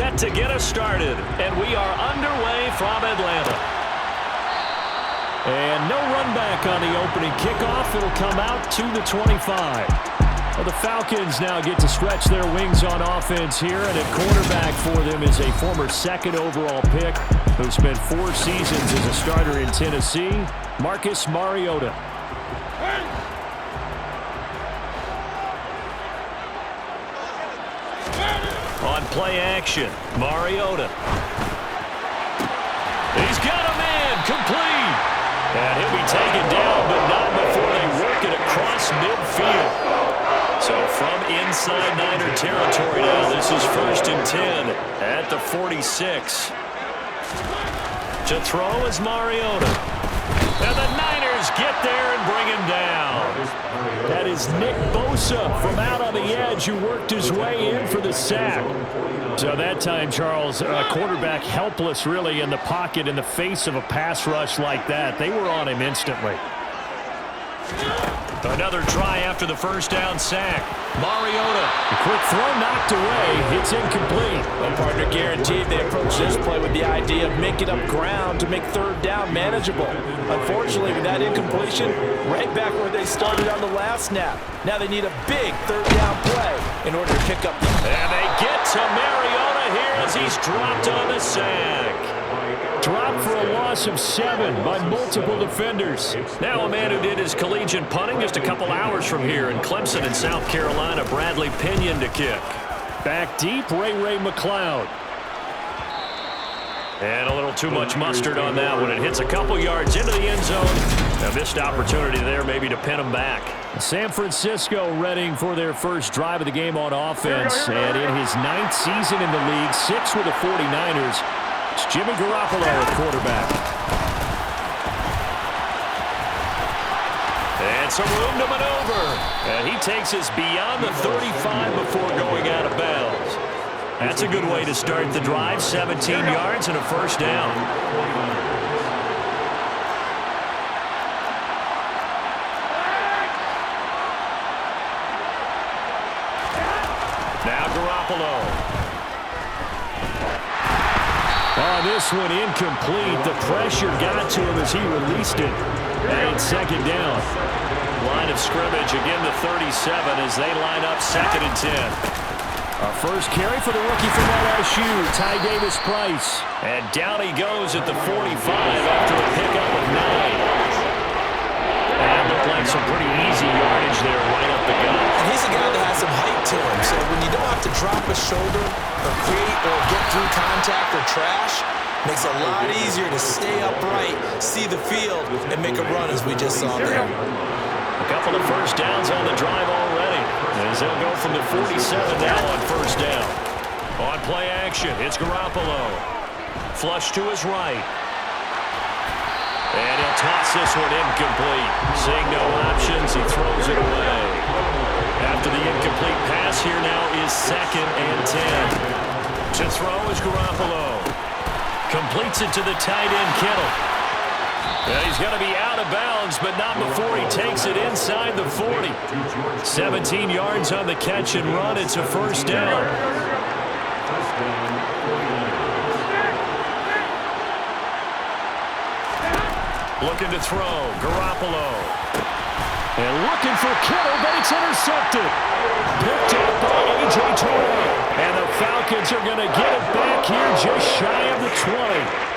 set to get us started, and we are underway from Atlanta. And no run back on the opening kickoff. It'll come out to the 25. Well, the Falcons now get to stretch their wings on offense here, and at quarterback for them is a former second overall pick who spent 4 seasons as a starter in Tennessee, Marcus Mariota. On play action, Mariota. He's got a man, complete. And he'll be taken down, but not before they work it across midfield. So from inside Niner territory now, this is 1st and 10 at the 46. To throw is Mariota. And the Niners get there and bring him down. That is Nick Bosa from out on the edge who worked his way in for the sack. So that time, Charles, quarterback helpless really in the pocket in the face of a pass rush like that. They were on him instantly. Another try after the first down sack. Mariota. A quick throw knocked away. It's incomplete. Well, partner, guaranteed they approach this play with the idea of making up ground to make 3rd down manageable. Unfortunately, with that incompletion, right back where they started on the last snap. Now they need a big 3rd down play in order to pick up the... And they get to Mariota here as he's dropped on the sack. Dropped for a loss of 7 by multiple defenders. Now a man who did his collegiate punting just a couple hours from here in Clemson in South Carolina, Bradley Pinion to kick. Back deep, Ray McLeod. And a little too much mustard on that one. It hits a couple yards into the end zone. A missed opportunity there maybe to pin him back. San Francisco readying for their first drive of the game on offense. And in his 9th season in the league, 6 with the 49ers, it's Jimmy Garoppolo at quarterback. And some room to maneuver. And he takes us beyond the 35 before going out of bounds. That's a good way to start the drive. 17 yards and a first down. Now Garoppolo. Oh, this one incomplete. The pressure got to him as he released it. And it's 2nd down. Line of scrimmage again to 37 as they line up 2nd and 10. Our first carry for the rookie from LSU, Ty Davis-Price. And down he goes at the 45 after a pickup of 9. And looked like some pretty easy yardage there right up the gut. And he's a guy that has some height to him, so when you don't have to drop a shoulder or create or get through contact or trash, makes it a lot easier to stay upright, see the field, and make a run as we just saw there. A couple of first downs on the drive already, as they'll go from the 47 now on first down. On play action, it's Garoppolo. Flush to his right. And he'll toss this one incomplete. Seeing no options, he throws it away. After the incomplete pass, here now is 2nd and 10. To throw is Garoppolo. Completes it to the tight end, Kittle. Yeah, he's going to be out of bounds, but not before he takes it inside the 40. 17 yards on the catch and run. It's a first down. Looking to throw, Garoppolo. And looking for Kittle, but it's intercepted. Picked up by A.J. Terrell. And the Falcons are going to get it back here just shy of the 20.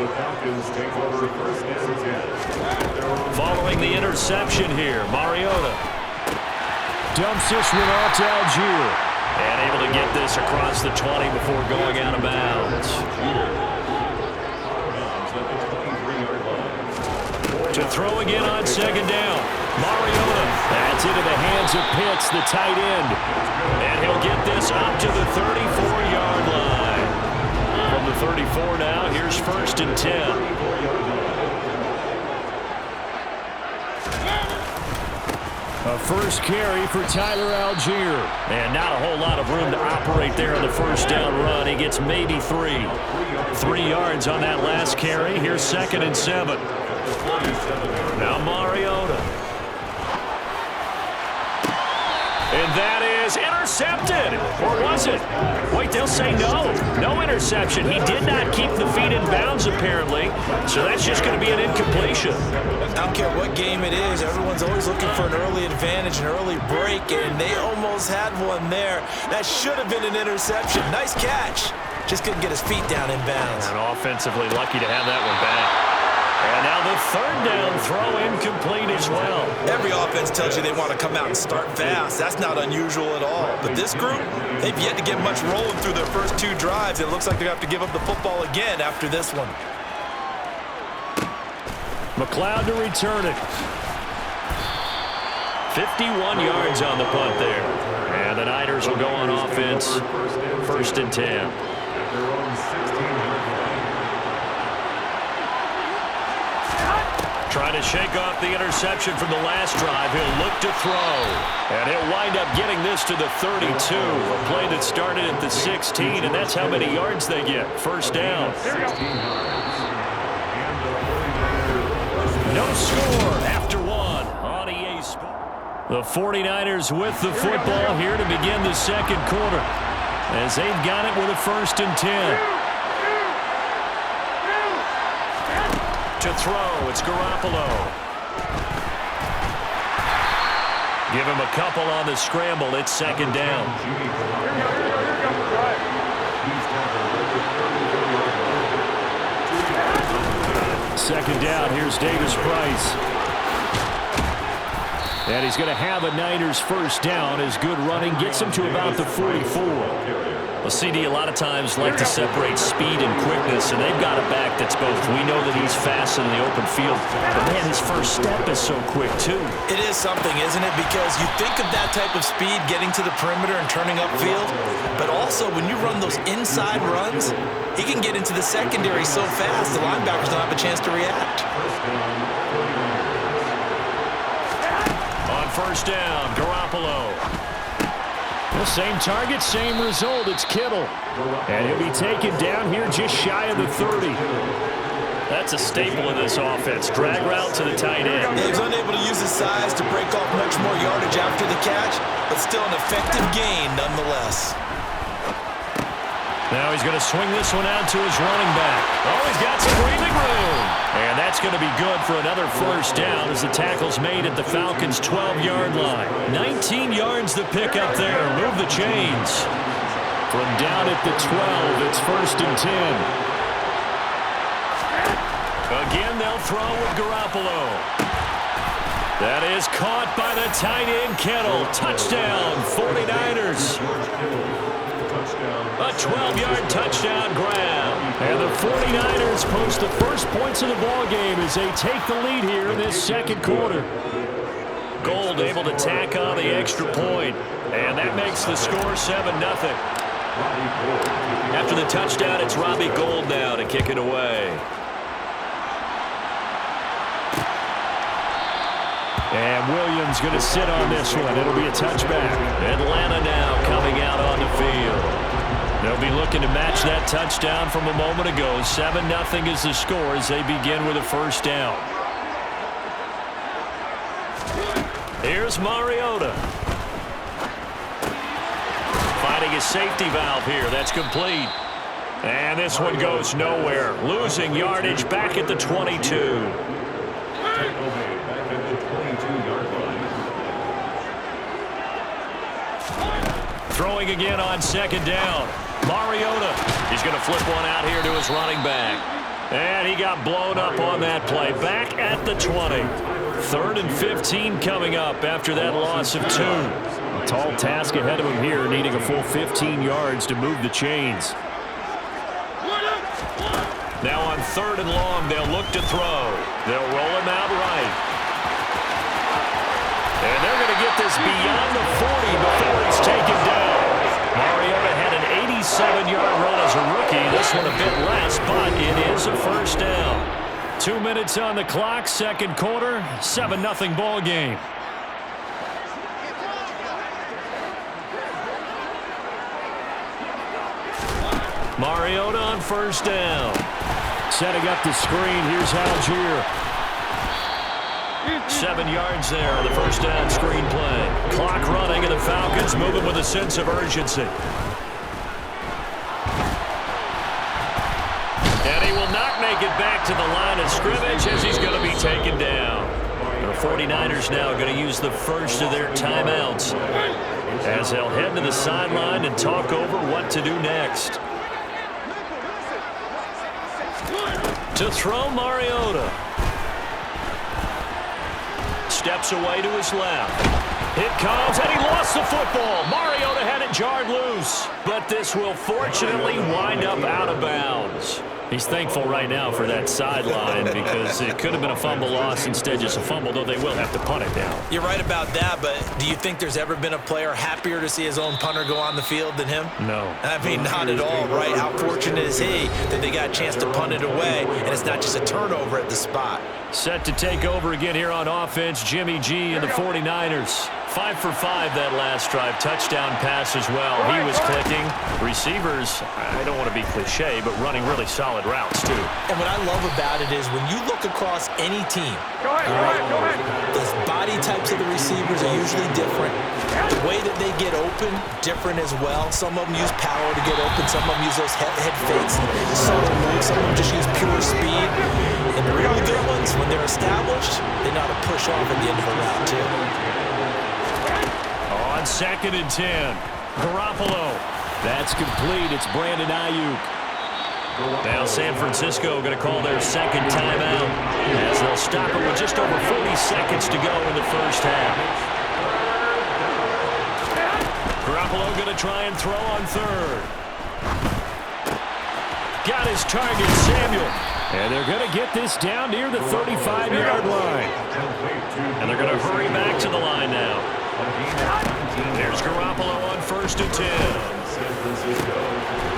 The Falcons take over first and 10. Following the interception here, Mariota dumps this one off to Algier. And able to get this across the 20 before going out of bounds. To throw again on 2nd down. Mariota. That's into the hands of Pitts, the tight end. And he'll get this up to the 34-yard line. From the 34 now, here's 1st and 10. A first carry for Tyler Algier. And not a whole lot of room to operate there on the first down run. He gets maybe 3. 3 yards on that last carry. Here's 2nd and 7. Now Mariota. And that is intercepted. Or was it? Wait, they'll say no. No interception. He did not keep the feet in bounds, apparently. So that's just going to be an incompletion. I don't care what game it is. Everyone's always looking for an early advantage, an early break, and they almost had one there. That should have been an interception. Nice catch. Just couldn't get his feet down in bounds. And offensively lucky to have that one back. And now the third down throw incomplete as well. Every offense tells you they want to come out and start fast. That's not unusual at all. But this group, they've yet to get much rolling through their first 2 drives. It looks like they have to give up the football again after this one. McLeod to return it. 51 yards on the punt there. And the Niners will go on offense. 1st and 10. Trying to shake off the interception from the last drive. He'll look to throw. And he'll wind up getting this to the 32. A play that started at the 16, and that's how many yards they get. 1st down. No score after 1 on EA Sports. The 49ers with the football here to begin the 2nd quarter, as they've got it with a 1st and 10. To throw, it's Garoppolo. Give him a couple on the scramble. It's 2nd down. 2nd down. Here's Davis Price. And he's going to have a Niners 1st down as good running gets him to about the 44. Well, CD, a lot of times like to separate speed and quickness, and they've got a back that's both. We know that he's fast in the open field, but man, his first step is so quick, too. It is something, isn't it? Because you think of that type of speed getting to the perimeter and turning upfield, but also when you run those inside runs, he can get into the secondary so fast, the linebackers don't have a chance to react. On 1st down, Garoppolo. The same target, same result. It's Kittle. And he'll be taken down here just shy of the 30. That's a staple of this offense. Drag route to the tight end. Yeah, he was unable to use his size to break off much more yardage after the catch, but still an effective gain nonetheless. Now he's going to swing this one out to his running back. Oh, he's got some breathing room. And that's going to be good for another 1st down as the tackle's made at the Falcons' 12-yard line. 19 yards to pick up there. Move the chains. From down at the 12, it's 1st and 10. Again, they'll throw with Garoppolo. That is caught by the tight end, Kittle. Touchdown, 49ers. A 12-yard touchdown grab. And the 49ers post the first points of the ballgame as they take the lead here in this 2nd quarter. Gold able to tack on the extra point. And that makes the score 7-0. After the touchdown, it's Robbie Gould now to kick it away. And Williams going to sit on this one. It'll be a touchback. Atlanta now coming out on the field. They'll be looking to match that touchdown from a moment ago. 7-0 is the score as they begin with a 1st down. Here's Mariota. Finding a safety valve here. That's complete. And this one goes nowhere. Losing yardage back at the 22. Throwing again on 2nd down. Mariota. He's going to flip one out here to his running back. And he got blown up on that play. Back at the 20. 3rd and 15 coming up after that loss of 2. A tall task ahead of him here, needing a full 15 yards to move the chains. Now on 3rd and long, they'll look to throw. They'll roll him out right. And they're going to get this beyond the 40 before it's taken down. Mariota had an 87-yard run as a rookie. This one a bit less, but it is a 1st down. 2 minutes on the clock, 2nd quarter, 7-0 ball game. Mariota on 1st down. Setting up the screen, here's Algier. 7 yards there on the first down screen play. Clock running, and the Falcons moving with a sense of urgency. And he will not make it back to the line of scrimmage as he's going to be taken down. The 49ers now going to use the first of their timeouts as they'll head to the sideline and talk over what to do next. To throw, Mariota. Steps away to his left. It comes, and he lost the football. Mariota had it jarred loose, but this will fortunately wind up out of bounds. He's thankful right now for that sideline because it could have been a fumble loss, instead just a fumble, though they will have to punt it down. You're right about that, but do you think there's ever been a player happier to see his own punter go on the field than him? No. I mean, not at all, right? How fortunate is he that they got a chance to punt it away, and it's not just a turnover at the spot. Set to take over again here on offense, Jimmy G and the 49ers. 5 for 5 that last drive. Touchdown pass as well. He was clicking. Receivers, I don't want to be cliche, but running really solid routes, too. And what I love about it is when you look across any team, the body types of the receivers are usually different. The way that they get open, different as well. Some of them use power to get open. Some of them use those head fakes and subtle moves. Some of them just use pure speed. And the really good ones, when they're established, they know how to push off at the end of a route, too. On 2nd and 10, Garoppolo. That's complete. It's Brandon Ayuk. Now San Francisco going to call their second timeout as they'll stop it with just over 40 seconds to go in the first half. Garoppolo going to try and throw on 3rd. Got his target, Samuel. And they're going to get this down near the 35-yard line. And they're going to hurry back to the line now. There's Garoppolo on 1st and 10.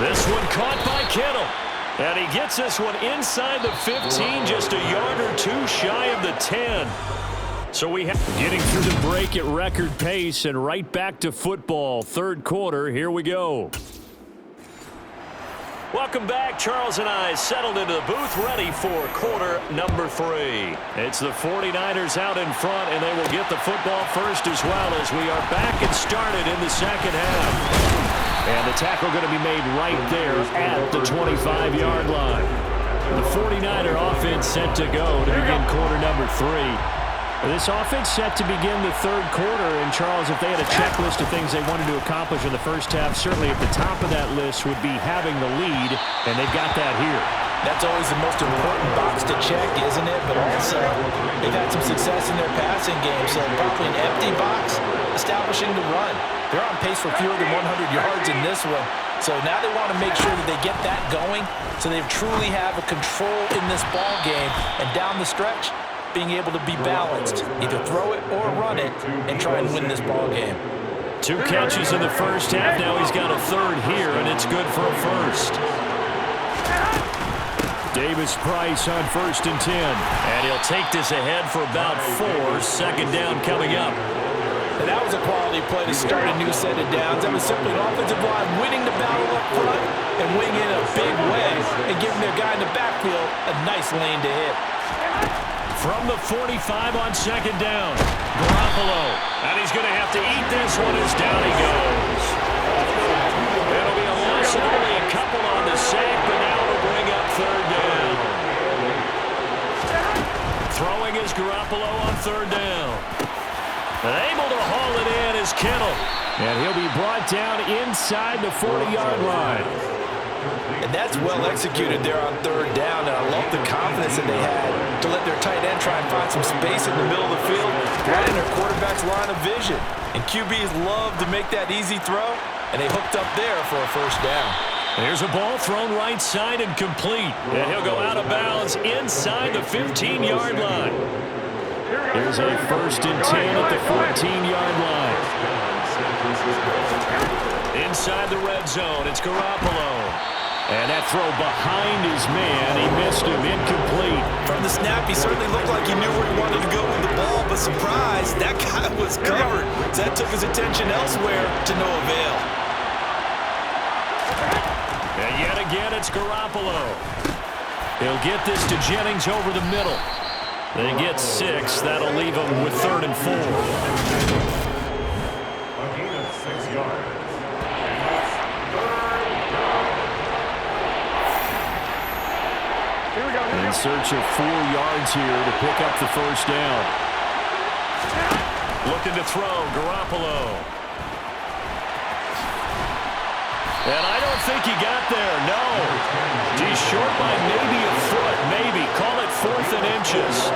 This one caught by Kittle. And he gets this one inside the 15, just a yard or two shy of the 10. So we have getting through the break at record pace and right back to football. 3rd quarter, here we go. Welcome back. Charles and I settled into the booth ready for quarter number 3. It's the 49ers out in front, and they will get the football first as well as we are back and started in the second half. And the tackle going to be made right there at the 25-yard line. The 49er offense set to go to begin quarter number 3. This offense set to begin the 3rd quarter, and Charles, if they had a checklist of things they wanted to accomplish in the first half, certainly at the top of that list would be having the lead, and they've got that here. That's always the most important box to check, isn't it? But also, they've had some success in their passing game, so probably an empty box, establishing the run. They're on pace for fewer than 100 yards in this one, so now they want to make sure that they get that going, so they truly have a control in this ball game, and down the stretch, being able to be balanced, either throw it or run it, and try and win this ball game. 2 catches in the first half. Now he's got a 3rd here, and it's good for a first. Davis Price on 1st and 10. And he'll take this ahead for about 4. 2nd down coming up. And that was a quality play to start a new set of downs. That was simply an offensive line winning the battle up front and winning in a big way and giving their guy in the backfield a nice lane to hit. From the 45 on 2nd down, Garoppolo. And he's going to have to eat this one as down he goes. It'll be a loss of only a couple on the sack, but now it'll bring up 3rd down. Throwing is Garoppolo on 3rd down. And able to haul it in is Kittle. And he'll be brought down inside the 40-yard line. And that's well executed there on 3rd down. And I love the confidence that they had to let their tight end try and find some space in the middle of the field, right in their quarterback's line of vision. And QBs love to make that easy throw, and they hooked up there for a 1st down. There's a ball thrown right side and complete. And he'll go out of bounds inside the 15-yard line. Here's a 1st and 10 at the 14-yard line. Inside the red zone, it's Garoppolo. And that throw behind his man, he missed him, incomplete. From the snap, he certainly looked like he knew where he wanted to go with the ball, but surprise, that guy was covered. So that took his attention elsewhere to no avail. And yet again, it's Garoppolo. He'll get this to Jennings over the middle. They get 6. That'll leave them with 3rd and 4. A gain of 6 yards. In search of 4 yards here to pick up the first down. Looking to throw, Garoppolo. And I don't think he got there, no. He's short by maybe a foot, maybe. Call it 4th and inches.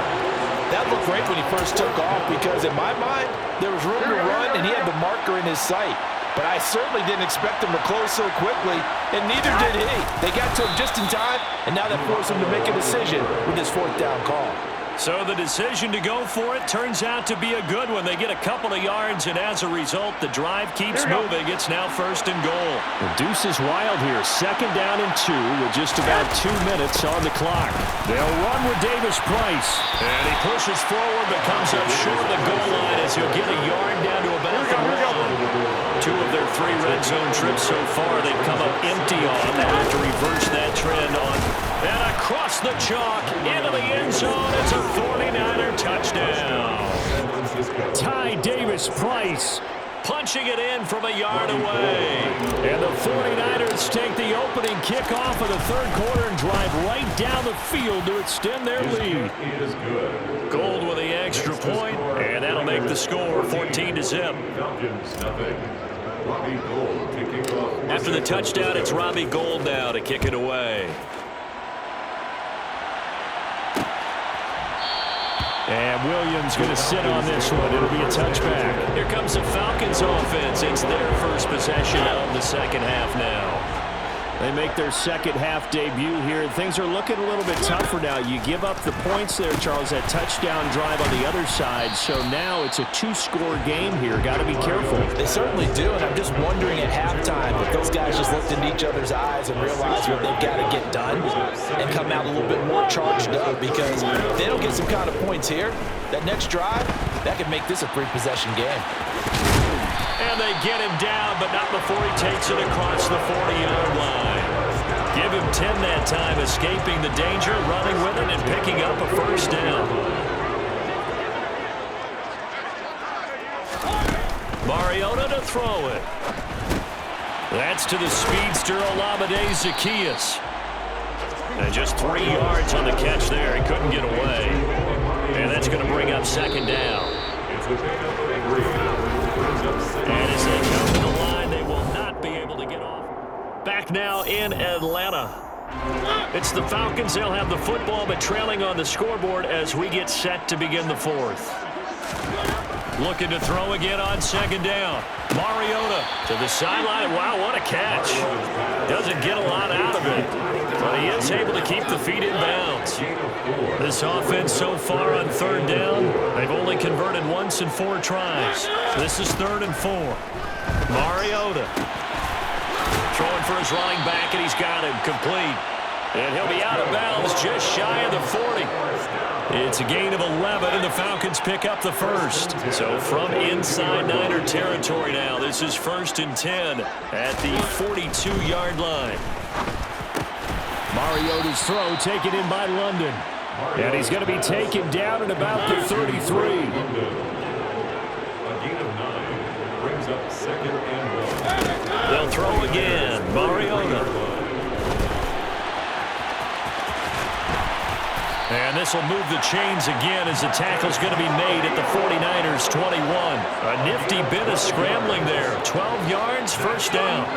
That looked great when he first took off because in my mind, there was room to run and he had the marker in his sight. But I certainly didn't expect him to close so quickly, and neither did he. They got to him just in time, and now that forced him to make a decision with his 4th down call. So the decision to go for it turns out to be a good one. They get a couple of yards, and as a result, the drive keeps moving. It's now 1st and goal. The deuce is wild here. 2nd down and 2 with just about 2 minutes on the clock. They'll run with Davis Price. And he pushes forward but comes up short of the goal line as he'll get a yard down to about the 1. 2 of their 3 red zone trips so far, they've come up empty on. They have to reverse that trend on. And across the chalk, into the end zone. It's a 49er touchdown. Ty Davis Price punching it in from a yard away. And the 49ers take the opening kickoff of the 3rd quarter and drive right down the field to extend their lead. Gold with the extra point, and that'll make the score 14-0. After the touchdown, it's Robbie Gould now to kick it away. And Williams going to sit on this one. It'll be a touchback. Here comes the Falcons offense. It's their first possession of the 2nd half now. They make their 2nd half debut here. Things are looking a little bit tougher now. You give up the points there, Charles, that touchdown drive on the other side. So now it's a 2-score game here. Got to be careful. They certainly do, and I'm just wondering at halftime if those guys just looked into each other's eyes and realized what they've got to get done and come out a little bit more charged up, because if they don't get some kind of points here, that next drive, that could make this a 3-possession game. And they get him down, but not before he takes it across the 40-yard line. Give him 10 that time, escaping the danger, running with it, and picking up a first down. Mariota to throw it. That's to the speedster, Olamide Zaccheaus. And just 3 yards on the catch there. He couldn't get away. And that's going to bring up 2nd down. And as they come to the line, they will not be able to get off. Back now in Atlanta. It's the Falcons. They'll have the football, but trailing on the scoreboard as we get set to begin the 4th. Looking to throw again on 2nd down. Mariota to the sideline. Wow, what a catch. Doesn't get a lot out of it, but he is able to keep the feet in bounds. This offense so far on 3rd down, they've only converted once in 4 tries. This is 3rd and 4. Mariota throwing for his running back, and he's got him complete. And he'll be out of bounds just shy of the 40. It's a gain of 11, and the Falcons pick up the first. So from inside Niner territory now, this is 1st and 10 at the 42-yard line. Mariota's throw taken in by London. And he's going to be taken down at about the 33. A gain of 9 brings up 2nd and 1. They'll throw again. Mariota. And this will move the chains again as the tackle's going to be made at the 49ers 21. A nifty bit of scrambling there. 12 yards, first down.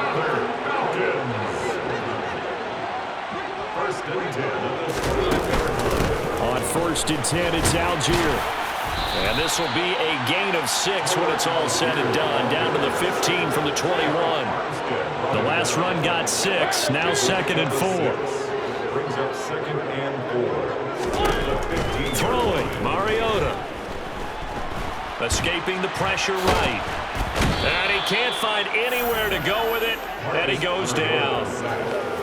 On 1st and 10, it's Algier. And this will be a gain of 6 when it's all said and done. Down to the 15 from the 21. The last run got 6. Now 2nd and 4. Brings up 2nd and 4. Throwing, Mariota. Escaping the pressure right. And he can't find anywhere to go with it. And he goes down.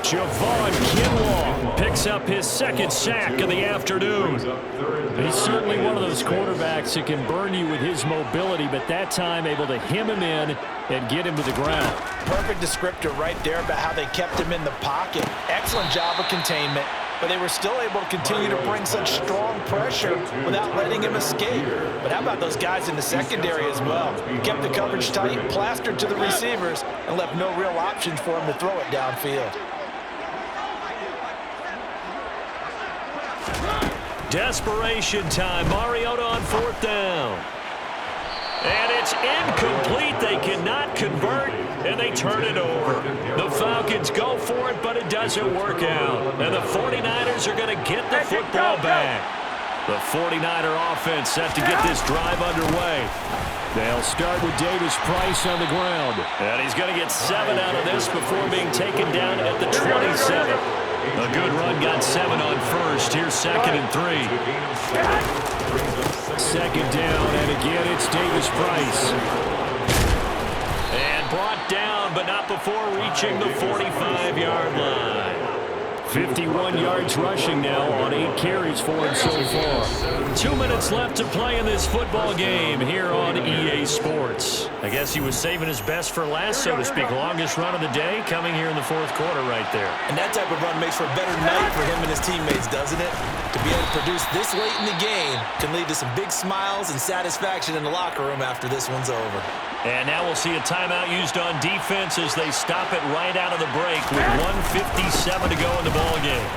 Javon Kinlaw picks up his 2nd sack of the afternoon. He's certainly one of those quarterbacks that can burn you with his mobility, but that time able to hem him in and get him to the ground. Perfect descriptor right there about how they kept him in the pocket. Excellent job of containment. but they were still able to continue to bring such strong pressure without letting him escape. But how about those guys in the secondary as well? Kept the coverage tight, plastered to the receivers, and left no real options for him to throw it downfield. Desperation time. Mariota on 4th down. And it's incomplete. They cannot convert, and they turn it over. The Falcons go for it, but it doesn't work out. And the 49ers are going to get the football back. The 49er offense set to get this drive underway. They'll start with Davis Price on the ground. And he's going to get 7 out of this before being taken down at the 27. A good run got 7 on first. Here's 2nd and 3. 2nd down, and again it's Davis Price. And brought down, but not before reaching the 45-yard line. 51 yards rushing now on 8 carries for him so far. 2 minutes left to play in this football game here on EA Sports. I guess he was saving his best for last, so to speak. Longest run of the day coming here in the 4th quarter right there. And that type of run makes for a better night for him and his teammates, doesn't it? To be able to produce this late in the game can lead to some big smiles and satisfaction in the locker room after this one's over. And now we'll see a timeout used on defense as they stop it right out of the break with 1:57 to go in the ball game.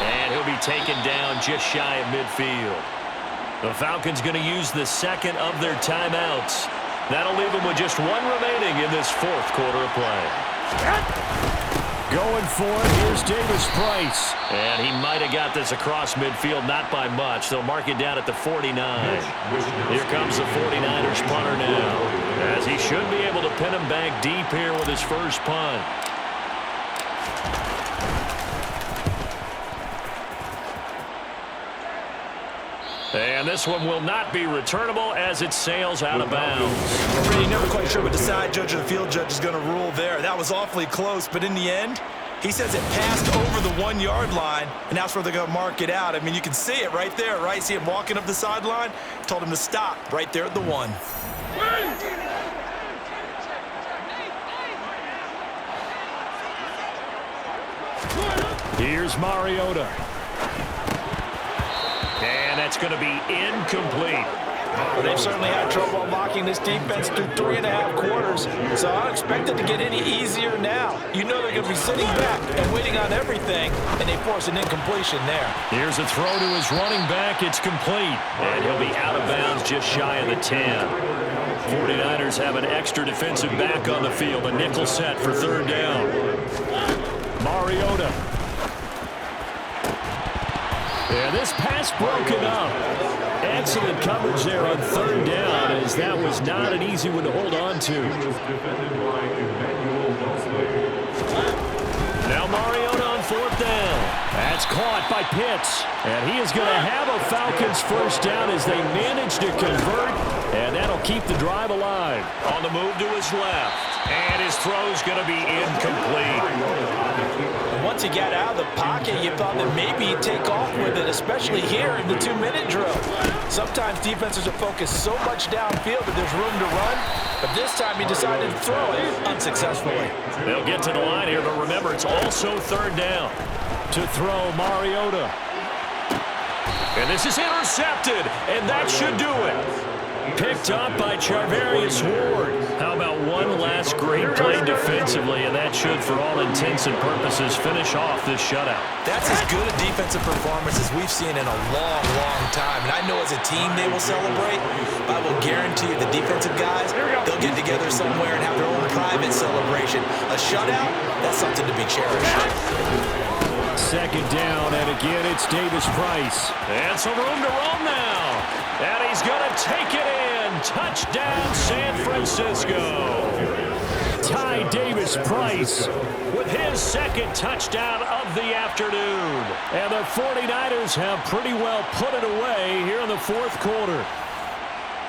And he'll be taken down just shy of midfield. The Falcons going to use the 2nd of their timeouts. That'll leave them with just 1 remaining in this 4th quarter of play. Going for it, here's Davis Price. And he might have got this across midfield, not by much. They'll mark it down at the 49. Here comes the 49ers punter now, as he should be able to pin him back deep here with his first punt. And this one will not be returnable as it sails out of bounds. Really never quite sure what the side judge or the field judge is going to rule there. That was awfully close, but in the end, he says it passed over the 1-yard line, and that's where they're going to mark it out. I mean, you can see it right there, right? See him walking up the sideline? Told him to stop right there at the 1. Here's Mariota. And that's going to be incomplete. Well, they've certainly had trouble unlocking this defense through 3.5 quarters, so I don't expect it to get any easier now. You know they're going to be sitting back and waiting on everything, and they force an incompletion there. Here's a throw to his running back. It's complete. And he'll be out of bounds just shy of the 10. 49ers have an extra defensive back on the field. A nickel set for 3rd down. Mariota. And this pass broken up. Excellent coverage there on 3rd down, as that was not an easy one to hold on to. Now Mariota on 4th down. That's caught by Pitts. And he is going to have a Falcons first down as they manage to convert. And that'll keep the drive alive. On the move to his left. And his throw's going to be incomplete. Once he got out of the pocket, you thought that maybe he'd take off with it, especially here in the 2-minute drill. Sometimes defenses are focused so much downfield that there's room to run, but this time he decided to throw it unsuccessfully. They'll get to the line here, but remember, it's also 3rd down. To throw, Mariota. And this is intercepted, and that should do it. Picked up by Charvarius Ward. How about one last great play defensively, and that should, for all intents and purposes, finish off this shutout. That's as good a defensive performance as we've seen in a long, long time. And I know as a team they will celebrate, but I will guarantee you the defensive guys, they'll get together somewhere and have their own private celebration. A shutout, that's something to be cherished. 2nd down, and again, it's Davis Price. And some room to roam now. And he's going to take it in. Touchdown, San Francisco. Ty Davis Price with his 2nd touchdown of the afternoon. And the 49ers have pretty well put it away here in the 4th quarter.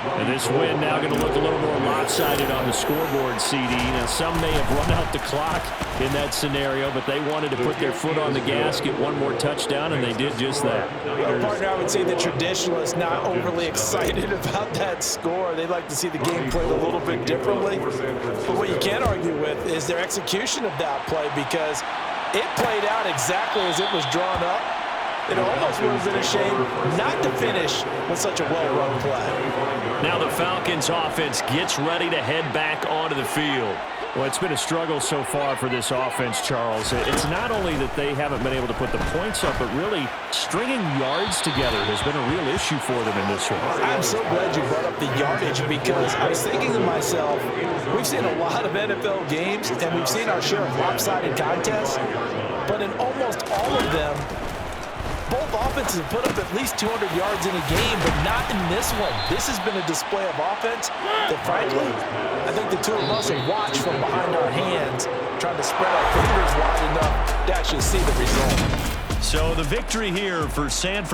And this win now going to look a little more lopsided on the scoreboard, CD. Now, some may have run out the clock in that scenario, but they wanted to put their foot on the gas, get one more touchdown, and they did just that. Well, partner, I would say the traditionalists not overly excited about that score. They'd like to see the game played a little bit differently. But what you can't argue with is their execution of that play, because It played out exactly as it was drawn up. It almost would have been a shame not to finish with such a well-run play. Now the Falcons offense gets ready to head back onto the field. Well, it's been a struggle so far for this offense, Charles. It's not only that they haven't been able to put the points up, but really stringing yards together has been a real issue for them in this one. I'm so glad you brought up the yardage because I was thinking to myself, we've seen a lot of NFL games and we've seen our share of lopsided contests, but in almost all of them, both offenses have put up at least 200 yards in a game, but not in this one. This has been a display of offense that, frankly, I think the two of us have watched from behind our hands, trying to spread our fingers wide enough to actually see the result. So the victory here for San Francisco.